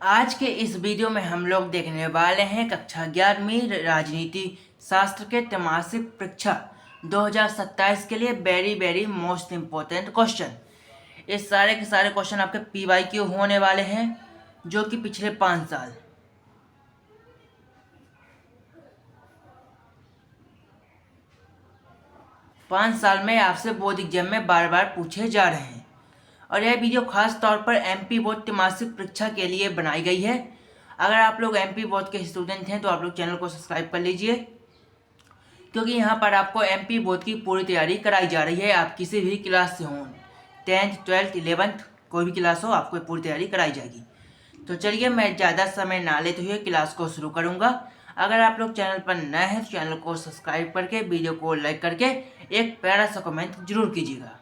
आज के इस वीडियो में हम लोग देखने वाले हैं कक्षा 11वीं राजनीति शास्त्र के त्रैमासिक परीक्षा 2027 के लिए वेरी मोस्ट इम्पोर्टेंट क्वेश्चन। इस सारे के सारे क्वेश्चन आपके PYQ होने वाले हैं, जो कि पिछले 5 साल में आपसे बोर्ड एग्जाम में बार बार पूछे जा रहे हैं। और यह वीडियो खास तौर पर MP बोर्ड त्रैमासिक परीक्षा के लिए बनाई गई है। अगर आप लोग MP बोर्ड के स्टूडेंट हैं तो आप लोग चैनल को सब्सक्राइब कर लीजिए, क्योंकि यहाँ पर आपको MP बोर्ड की पूरी तैयारी कराई जा रही है। आप किसी भी क्लास से हों, 10th 12th 11th कोई भी क्लास हो, आपको पूरी तैयारी कराई जाएगी। तो चलिए मैं ज़्यादा समय ना लेते हुए क्लास को शुरू करूँगा। अगर आप लोग चैनल पर नए हैं तो चैनल को सब्सक्राइब करके वीडियो को लाइक करके एक प्यारा सा कमेंट जरूर कीजिएगा।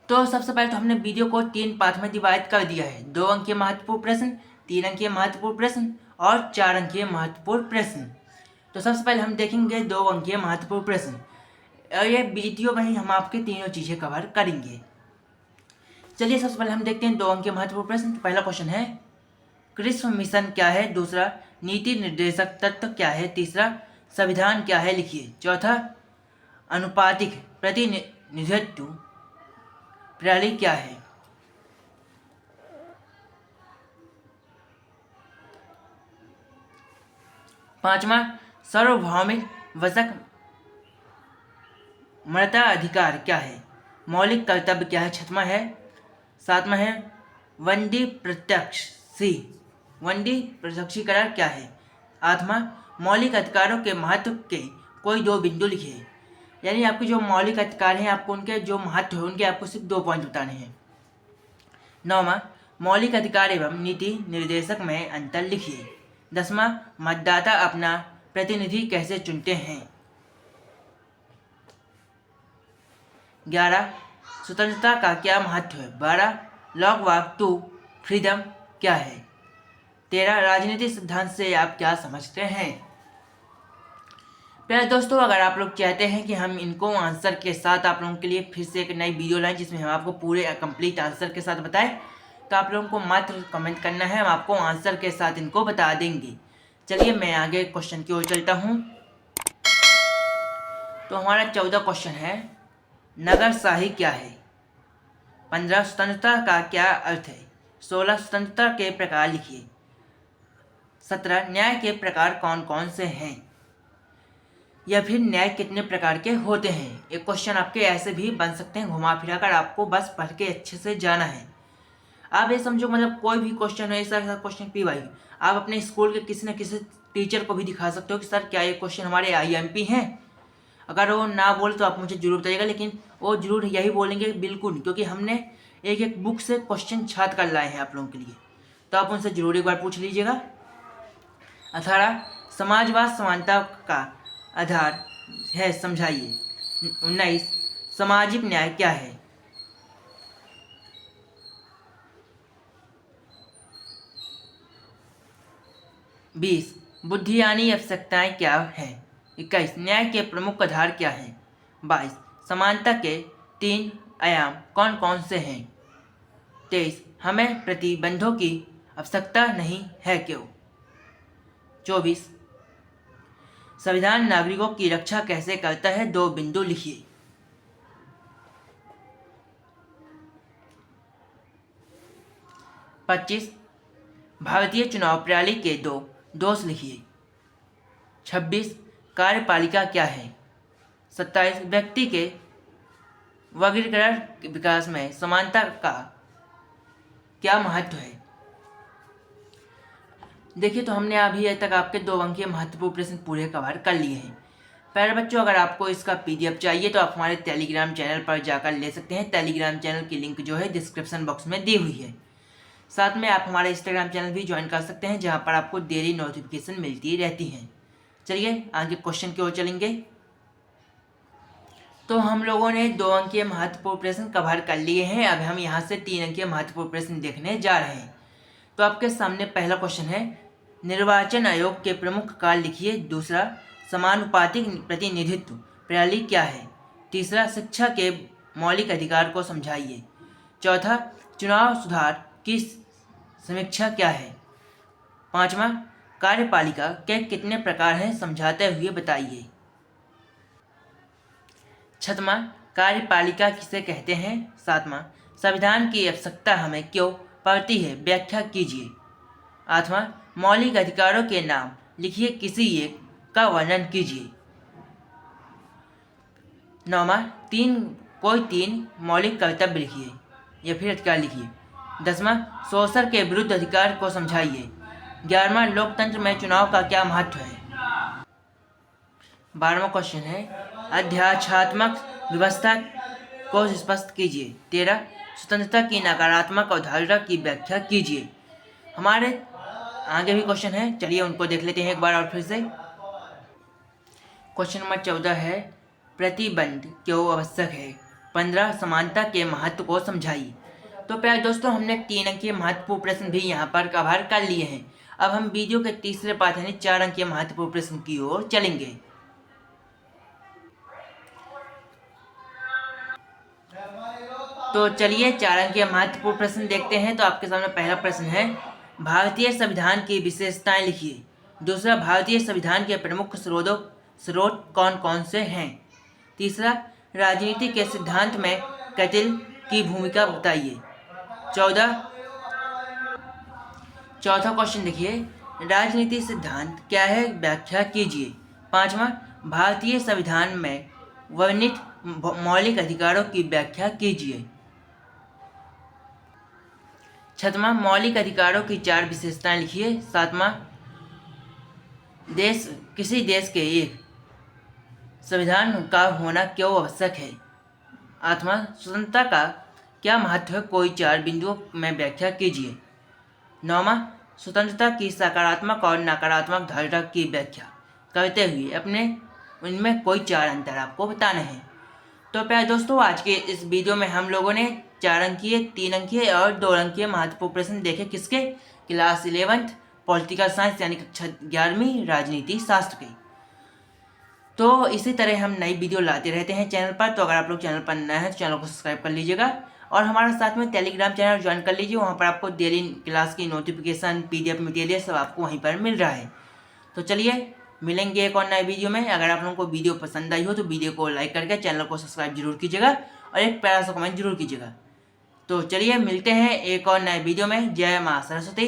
तो सबसे पहले तो हमने वीडियो को 3 पार्ट में डिवाइड कर दिया है। 2 अंकीय महत्वपूर्ण प्रश्न, 3 अंकीय महत्वपूर्ण प्रश्न और 4 अंकीय महत्वपूर्ण प्रश्न। तो सबसे पहले हम देखेंगे 2 अंकीय महत्वपूर्ण प्रश्न, और ये वीडियो में ही हम आपके तीनों चीज़ें कवर करेंगे। चलिए सबसे पहले हम देखते हैं 2 अंकीय महत्वपूर्ण प्रश्न। तो पहला क्वेश्चन है, कृषि मिशन क्या है? दूसरा, नीति निर्देशक तत्व क्या है? तीसरा, संविधान क्या है? लिखिए। चौथा, अनुपातिक प्रतिनिधित्व प्रणाली क्या है? पांचवा, सार्वभौमिक वशक मर्यादा अधिकार क्या है? मौलिक कर्तव्य क्या है? छठवां है। सातवां है, वनडी प्रत्यक्षीकरण क्या है? आठवां, मौलिक अधिकारों के महत्व के कोई 2 बिंदु लिखिए। यानी आपके जो मौलिक अधिकार हैं, आपको उनके जो महत्व है उनके आपको सिर्फ 2 पॉइंट बताने हैं। नौवां, मौलिक अधिकार एवं नीति निर्देशक में अंतर लिखिए। 10वां, मतदाता अपना प्रतिनिधि कैसे चुनते हैं? 11, स्वतंत्रता का क्या महत्व है? 12, लॉक वॉक टू फ्रीडम क्या है? 13, राजनीतिक सिद्धांत से आप क्या समझते हैं? प्यारे दोस्तों, अगर आप लोग चाहते हैं कि हम इनको आंसर के साथ आप लोगों के लिए फिर से एक नई वीडियो लाएं जिसमें हम आपको पूरे कंप्लीट आंसर के साथ बताएं, तो आप लोगों को मात्र कमेंट करना है, हम आपको आंसर के साथ इनको बता देंगे। चलिए मैं आगे क्वेश्चन की ओर चलता हूँ। तो हमारा 14 क्वेश्चन है, नगरशाही क्या है? 15, स्वतंत्रता का क्या अर्थ है? 16, स्वतंत्रता के प्रकार लिखिए। 17, न्याय के प्रकार कौन कौन से हैं? या फिर न्याय कितने प्रकार के होते हैं? एक क्वेश्चन आपके ऐसे भी बन सकते हैं, घुमा फिरा कर आपको बस पढ़ के अच्छे से जाना है। आप ये समझो, मतलब कोई भी क्वेश्चन है, ऐसा क्वेश्चन PY आप अपने स्कूल के किसी न किसी टीचर को भी दिखा सकते हो कि सर क्या ये क्वेश्चन हमारे IMP हैं। अगर वो ना बोले तो आप मुझे जरूर बताइएगा, लेकिन वो जरूर यही बोलेंगे बिल्कुल, क्योंकि हमने एक बुक से क्वेश्चन छाट कर लाए हैं आप लोगों के लिए। तो आप उनसे जरूर एक बार पूछ लीजिएगा। 18, समाजवाद समानता का आधार है, समझाइए। 19, सामाजिक न्याय क्या है? 20, बुद्धियानी आवश्यकताएं क्या हैं? 21, न्याय के प्रमुख आधार क्या हैं? 22, समानता के 3 आयाम कौन कौन से हैं? 23, हमें प्रतिबंधों की आवश्यकता नहीं है क्यों? 24, संविधान नागरिकों की रक्षा कैसे करता है? 2 बिंदु लिखिए। 25, भारतीय चुनाव प्रणाली के 2 दोष लिखिए। 26, कार्यपालिका क्या है? 27, व्यक्ति के वर्गीकरण विकास में समानता का क्या महत्व है? देखिए, तो हमने अभी तक आपके 2 अंकीय महत्वपूर्ण प्रश्न पूरे कवर कर लिए हैं। प्यारे बच्चों, अगर आपको इसका PDF चाहिए तो आप हमारे टेलीग्राम चैनल पर जाकर ले सकते हैं। टेलीग्राम चैनल की लिंक जो है डिस्क्रिप्शन बॉक्स में दी हुई है। साथ में आप हमारे इंस्टाग्राम चैनल भी ज्वाइन कर सकते हैं, जहां पर आपको डेली नोटिफिकेशन मिलती रहती हैं। चलिए आगे क्वेश्चन की ओर चलेंगे। तो हम लोगों ने 2 अंकीय महत्वपूर्ण प्रश्न कवर कर लिए हैं। अब हम यहाँ से 3 अंकीय महत्वपूर्ण प्रश्न देखने जा रहे हैं। तो आपके सामने पहला क्वेश्चन है, निर्वाचन आयोग के प्रमुख कार्य लिखिए। दूसरा, समानुपातिक प्रतिनिधित्व प्रणाली क्या है? तीसरा, शिक्षा के मौलिक अधिकार को समझाइए। चौथा, चुनाव सुधार की समीक्षा क्या है? पांचवा, कार्यपालिका के कितने प्रकार हैं समझाते हुए बताइए। छठवां, कार्यपालिका किसे कहते हैं? सातवां, संविधान की आवश्यकता हमें क्यों पड़ती है, व्याख्या कीजिए। आठवां, मौलिक अधिकारों के नाम लिखिए, किसी एक का वर्णन कीजिए। नौवां, कोई तीन मौलिक कर्तव्य लिखिए या फिर अधिकार लिखिए। 10वां, शोषण के विरुद्ध अधिकार को समझाइए। 11वां, लोकतंत्र में चुनाव का क्या महत्व है? 12वां क्वेश्चन है, अध्यादेशात्मक व्यवस्था को स्पष्ट कीजिए। 13, स्वतंत्रता की नकारात्मक अवधारणा की व्याख्या कीजिए। हमारे आगे भी क्वेश्चन है, चलिए उनको देख लेते हैं एक बार और फिर से। क्वेश्चन नंबर 14 है, प्रतिबंध क्यों आवश्यक है? 15, समानता के महत्व को समझाइए। तो प्यारे दोस्तों, हमने 3 अंकीय महत्वपूर्ण प्रश्न भी यहाँ पर कवर कर लिए हैं। अब हम वीडियो के तीसरे पार्ट यानी 4 अंकीय महत्वपूर्ण प्रश्न की ओर चलेंगे। तो चलिए 4 अंकीय महत्वपूर्ण प्रश्न देखते हैं। तो आपके सामने पहला प्रश्न है, भारतीय संविधान की विशेषताएं लिखिए। दूसरा, भारतीय संविधान के प्रमुख स्रोत कौन कौन से हैं? तीसरा, राजनीति के सिद्धांत में कैटिल की भूमिका बताइए। चौथा क्वेश्चन देखिए, राजनीति सिद्धांत क्या है, व्याख्या कीजिए। 5वां, भारतीय संविधान में वर्णित मौलिक अधिकारों की व्याख्या कीजिए। 6वां, मौलिक अधिकारों की 4 विशेषताएं लिखिए। 7वां, किसी देश के एक संविधान का होना क्यों आवश्यक है? 8वां, स्वतंत्रता का क्या महत्व है, कोई 4 बिंदुओं में व्याख्या कीजिए। 9वां, स्वतंत्रता की सकारात्मक और नकारात्मक धारणा की व्याख्या करते हुए उनमें कोई 4 अंतर आपको बताने हैं। तो प्यारे दोस्तों, आज के इस वीडियो में हम लोगों ने 4 अंकीय, 3 अंकीय और 2 अंकीय महत्वपूर्ण प्रश्न देखे। किसके? क्लास 11th पॉलिटिकल साइंस यानी कक्षा 11वीं राजनीति शास्त्र के। तो इसी तरह हम नई वीडियो लाते रहते हैं चैनल पर। तो अगर आप लोग चैनल पर नए हैं तो चैनल को सब्सक्राइब कर लीजिएगा और हमारे साथ में टेलीग्राम चैनल ज्वाइन कर लीजिए। वहाँ पर आपको डेली क्लास की नोटिफिकेशन, PDF मटेरियल सब आपको वहीं पर मिल रहा है। तो चलिए मिलेंगे एक और नए वीडियो में। अगर आप लोगों को वीडियो पसंद आई हो तो वीडियो को लाइक करके चैनल को सब्सक्राइब जरूर कीजिएगा और एक प्यारा सा कमेंट जरूर कीजिएगा। तो चलिए मिलते हैं एक और नए वीडियो में। जय माँ सरस्वती।